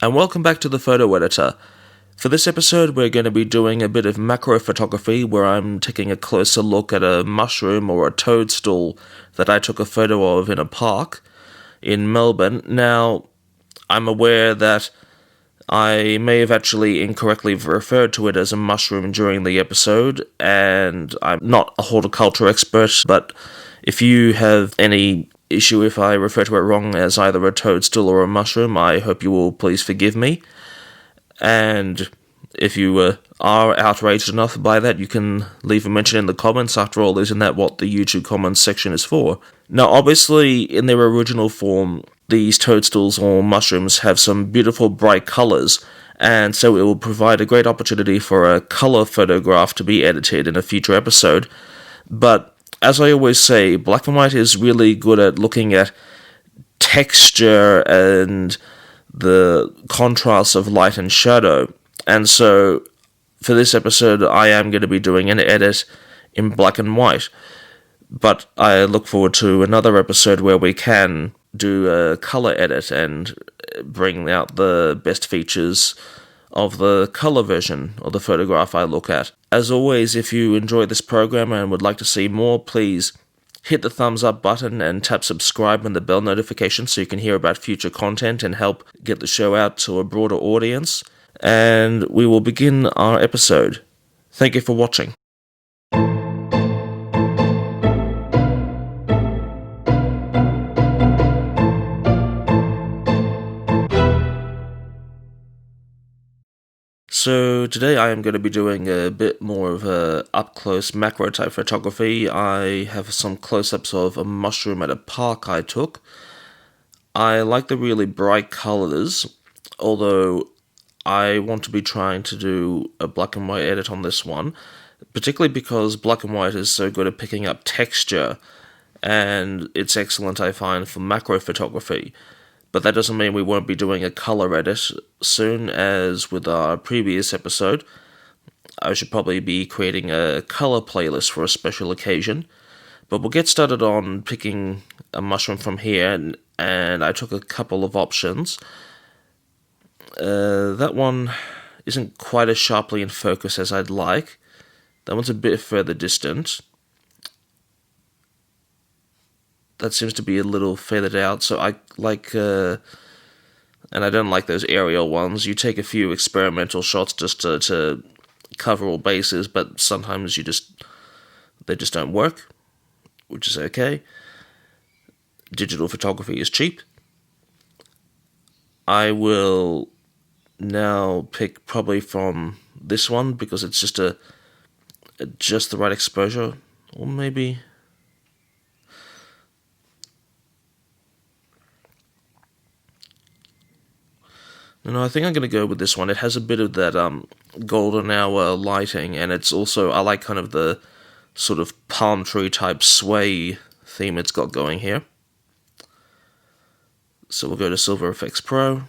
and welcome back to the Photo Editor. For this episode, we're going to be doing a bit of macro photography where I'm taking a closer look at a mushroom or a toadstool that I took a photo of in a park in Melbourne. Now, I'm aware that I may have actually incorrectly referred to it as a mushroom during the episode, and I'm not a horticulture expert, but if you have any issue if I refer to it wrong as either a toadstool or a mushroom, I hope you will please forgive me. And if you are outraged enough by that, you can leave a mention in the comments. After all, isn't that what the YouTube comments section is for? Now, obviously, in their original form, these toadstools or mushrooms have some beautiful bright colours, and so it will provide a great opportunity for a colour photograph to be edited in a future episode. But as I always say, black and white is really good at looking at texture and the contrast of light and shadow. And so, for this episode, I am going to be doing an edit in black and white. But I look forward to another episode where we can do a colour edit and bring out the best features of the colour version of the photograph I look at. As always, if you enjoy this program and would like to see more, please hit the thumbs up button and tap subscribe and the bell notification so you can hear about future content and help get the show out to a broader audience. And we will begin our episode. Thank you for watching. So today I am going to be doing a bit more of a up-close macro-type photography. I have some close-ups of a mushroom at a park I took. I like the really bright colours, although I want to be trying to do a black and white edit on this one, particularly because black and white is so good at picking up texture, and it's excellent, I find, for macro photography. But that doesn't mean we won't be doing a colour edit soon, as with our previous episode. I should probably be creating a colour playlist for a special occasion. But we'll get started on picking a mushroom from here, and I took a couple of options. That one isn't quite as sharply in focus as I'd like. That one's a bit further distant. That seems to be a little faded out, so I like, and I don't like those aerial ones. You take a few experimental shots just to cover all bases, but sometimes they just don't work, which is okay. Digital photography is cheap. I will now pick probably from this one because it's just the right exposure, or maybe. No, I think I'm going to go with this one. It has a bit of that golden hour lighting, and it's also, I like kind of the sort of palm tree type sway theme it's got going here. So we'll go to Silver Efex Pro.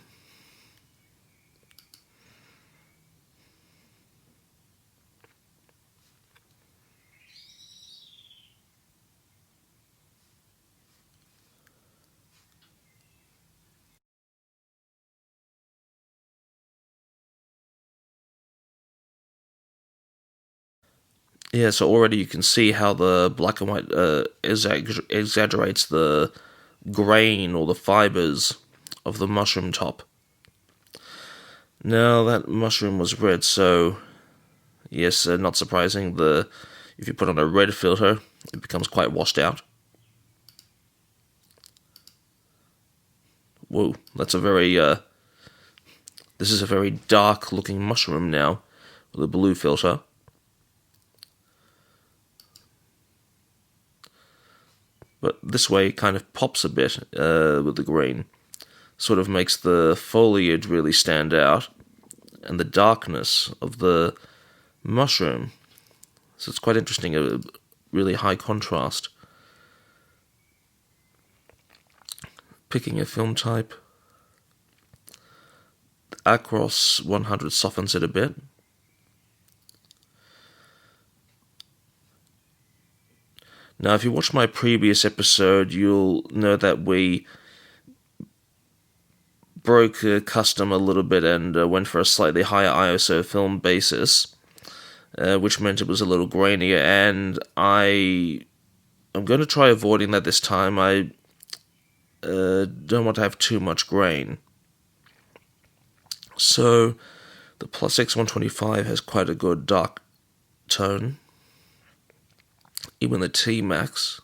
Yeah, so already you can see how the black and white exaggerates the grain or the fibers of the mushroom top. Now that mushroom was red, so yes, not surprising. If you put on a red filter, it becomes quite washed out. Whoa, that's a very this is a very dark looking mushroom now with a blue filter. But this way it kind of pops a bit with the green. Sort of makes the foliage really stand out and the darkness of the mushroom. So it's quite interesting, a really high contrast. Picking a film type. Acros 100 softens it a bit. Now, if you watch my previous episode, you'll know that we broke custom a little bit and went for a slightly higher ISO film basis, which meant it was a little grainier, and I'm going to try avoiding that this time. I don't want to have too much grain. So the Plus X125 has quite a good dark tone. Even the T-Max.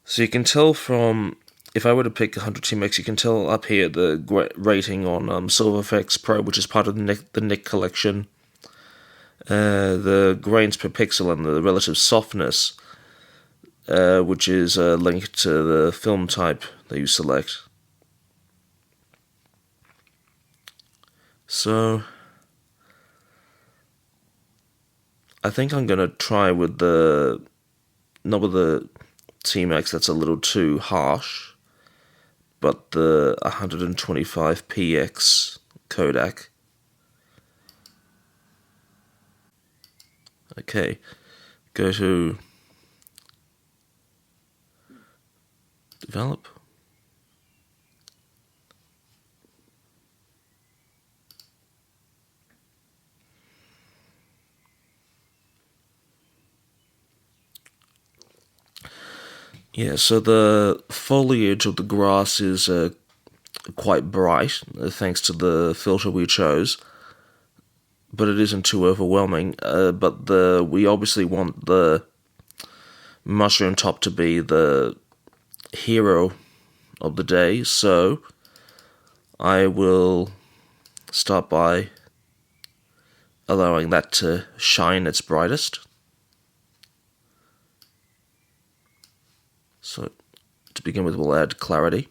So you can tell from, if I were to pick 100 T-Max, you can tell up here the rating on Silver Efex Pro, which is part of the Nick collection. The grains per pixel and the relative softness, which is linked to the film type that you select. So I think I'm going to try with not with the T-Max, that's a little too harsh, but the 125px Kodak. Okay, go to develop. Yeah, so the foliage of the grass is quite bright, thanks to the filter we chose, but it isn't too overwhelming. But we obviously want the mushroom top to be the hero of the day, so I will start by allowing that to shine its brightest. So to begin with, we'll add clarity.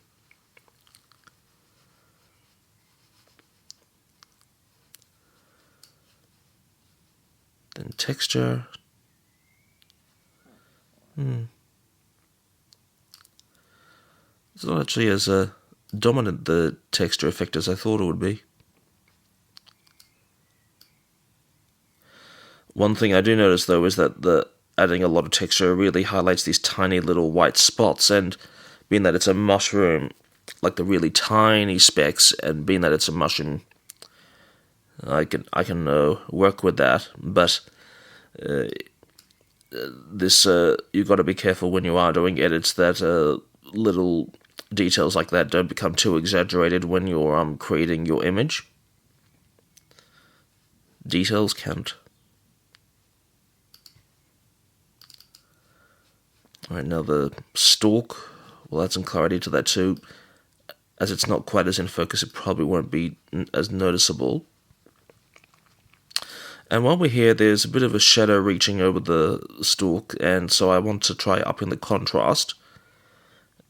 Then texture. It's not actually as dominant the texture effect as I thought it would be. One thing I do notice though is that adding a lot of texture really highlights these tiny little white spots, and being that it's a mushroom, like the really tiny specks, and being that it's a mushroom, I can work with that. But you've got to be careful when you are doing edits that little details like that don't become too exaggerated when you're creating your image. Details count. Alright, now the stalk, we'll add some clarity to that too. As it's not quite as in focus, it probably won't be as noticeable. And while we're here, there's a bit of a shadow reaching over the stalk, and so I want to try upping the contrast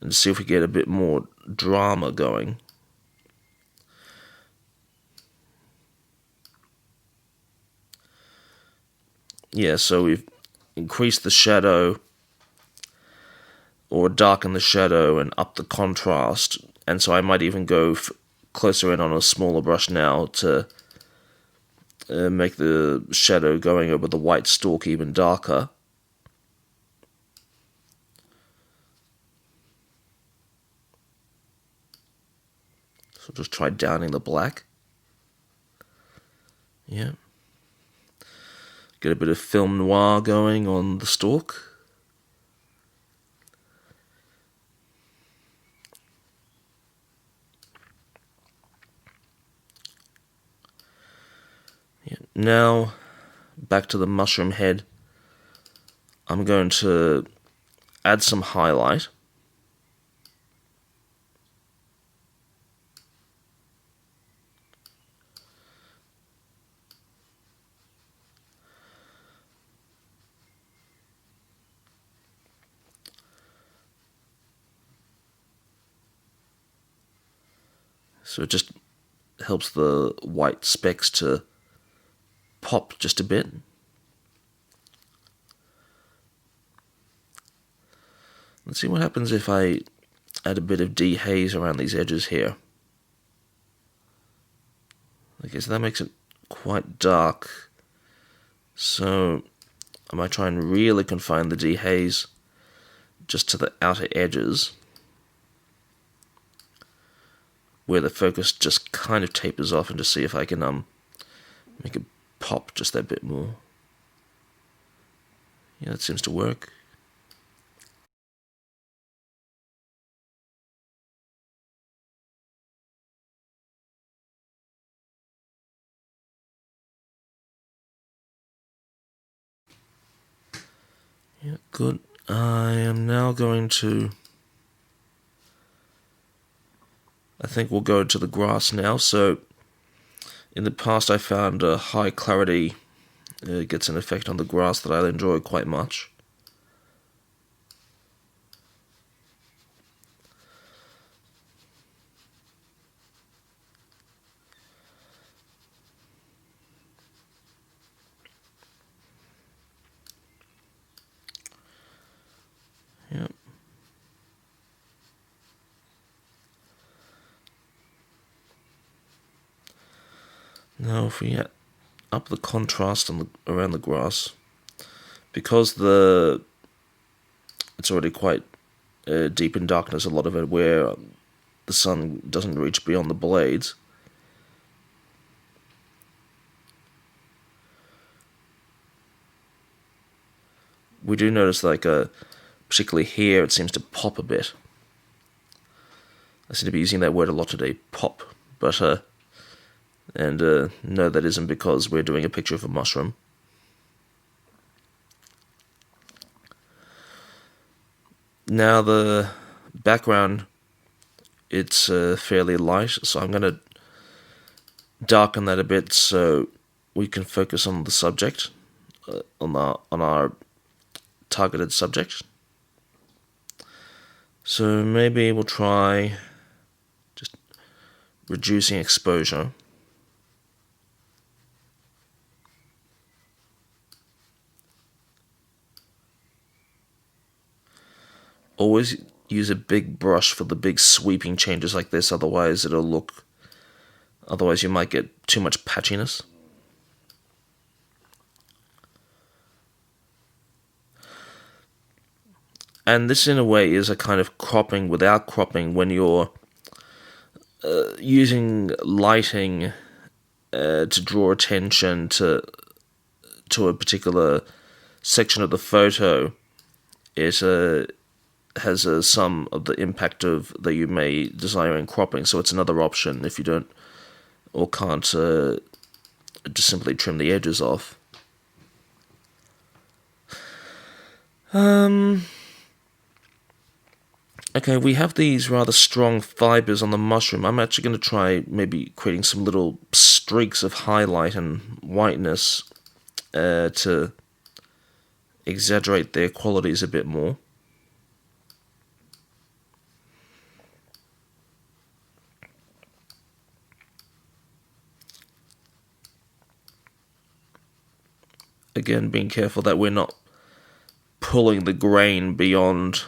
and see if we get a bit more drama going. Yeah, so we've increased the shadow, or darken the shadow and up the contrast, and so I might even go closer in on a smaller brush now to make the shadow going over the white stalk even darker. So just try downing the black. Yeah. Get a bit of film noir going on the stalk. Yeah. Now, back to the mushroom head. I'm going to add some highlight. So it just helps the white specks to pop just a bit. Let's see what happens if I add a bit of dehaze around these edges here. Okay, so that makes it quite dark. So I might try and really confine the dehaze just to the outer edges. where the focus just kind of tapers off, and to see if I can make it pop just that bit more. Yeah, that seems to work. Yeah, good. I am now going to... I think we'll go to the grass now. So, in the past I found high clarity gets an effect on the grass that I enjoy quite much. Yep. Now if we up the contrast around the grass, because it's already quite deep in darkness, a lot of it, where the sun doesn't reach beyond the blades. We do notice, like, particularly here, it seems to pop a bit. I seem to be using that word a lot today, pop. But, no, that isn't because we're doing a picture of a mushroom. Now the background, it's fairly light, so I'm going to darken that a bit so we can focus on the subject, on our targeted subject. So maybe we'll try just reducing exposure. Always use a big brush for the big sweeping changes like this, otherwise you might get too much patchiness. And this, in a way, is a kind of cropping without cropping when you're using lighting to draw attention to a particular section of the photo. It has some of the impact of that you may desire in cropping, so it's another option if you don't or can't just simply trim the edges off. Okay, we have these rather strong fibers on the mushroom. I'm actually going to try maybe creating some little streaks of highlight and whiteness to exaggerate their qualities a bit more. Again, being careful that we're not pulling the grain beyond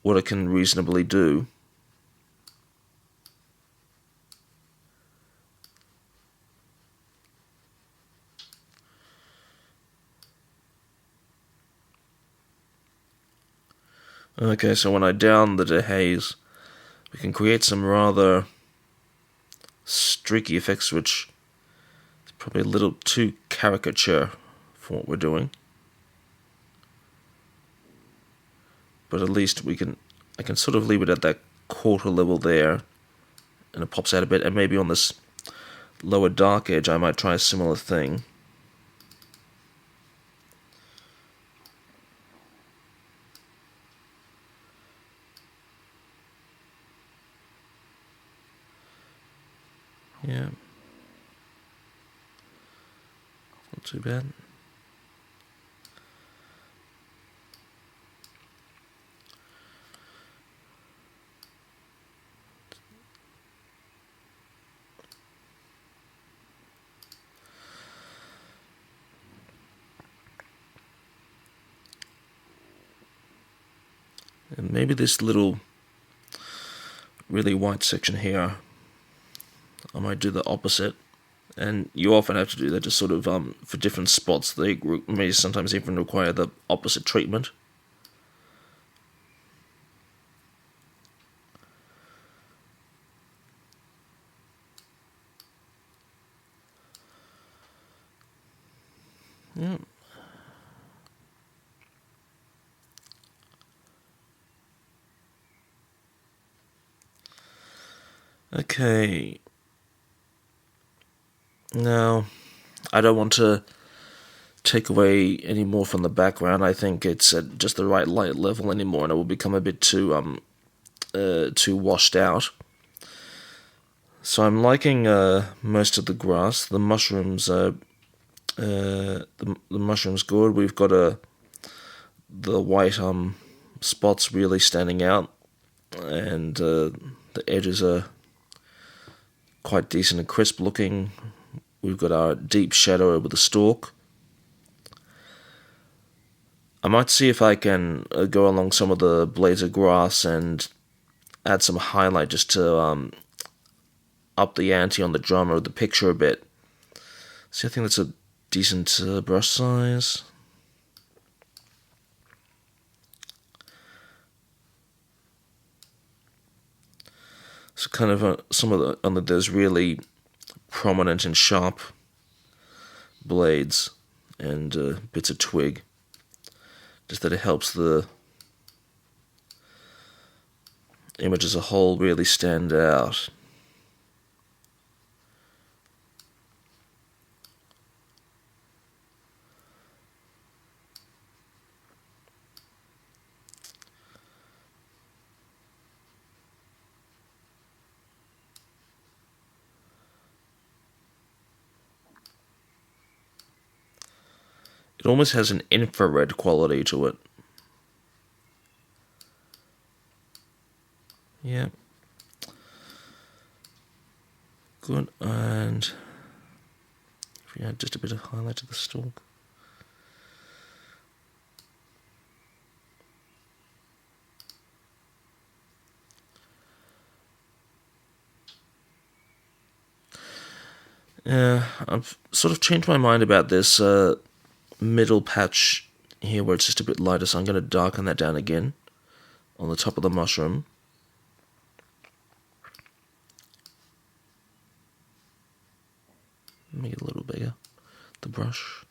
what it can reasonably do. Okay, so when I down the dehaze, we can create some rather streaky effects, which is probably a little too caricature for what we're doing. But at least I can sort of leave it at that quarter level there, and it pops out a bit, and maybe on this lower dark edge I might try a similar thing. Yeah. Not too bad. And maybe this little really white section here, I might do the opposite. And you often have to do that, just sort of for different spots. They may sometimes even require the opposite treatment. Yeah. Okay. Now, I don't want to take away any more from the background. I think it's at just the right light level anymore, and it will become a bit too washed out. So I'm liking most of the grass. The mushrooms, the mushrooms good. We've got the white spots really standing out, and the edges are quite decent and crisp looking. We've got our deep shadow over the stalk. I might see if I can go along some of the blades of grass and add some highlight just to up the ante on the drama of the picture a bit. See, I think that's a decent brush size. So kind of some of those really prominent and sharp blades and bits of twig. Just that it helps the image as a whole really stand out. It almost has an infrared quality to it. Yeah. Good. And if we add just a bit of highlight to the stalk. Yeah, I've sort of changed my mind about this middle patch here where it's just a bit lighter, so I'm going to darken that down again on the top of the mushroom. Make it a little bigger, the brush.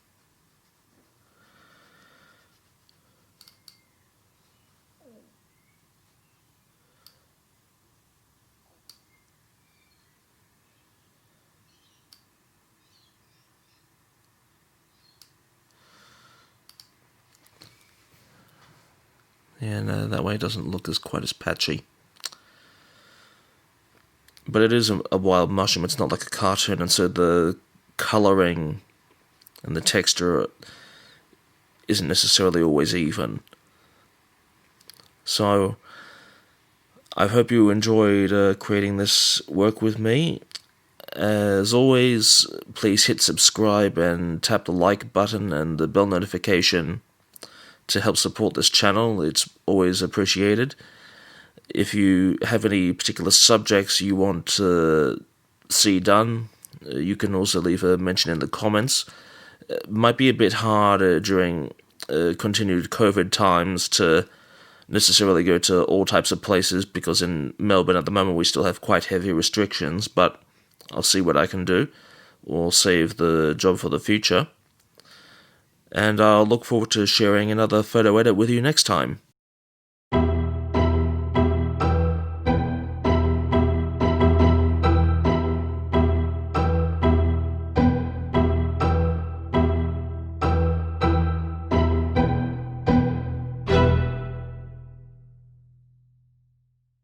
And that way it doesn't look quite as patchy. But it is a wild mushroom, it's not like a cartoon, and so the colouring and the texture isn't necessarily always even. So I hope you enjoyed creating this work with me. As always, please hit subscribe and tap the like button and the bell notification to help support this channel. It's always appreciated. If you have any particular subjects you want to see done, you can also leave a mention in the comments. It might be a bit hard during continued COVID times to necessarily go to all types of places, because in Melbourne at the moment we still have quite heavy restrictions, but I'll see what I can do, or save the job for the future. And I'll look forward to sharing another photo edit with you next time.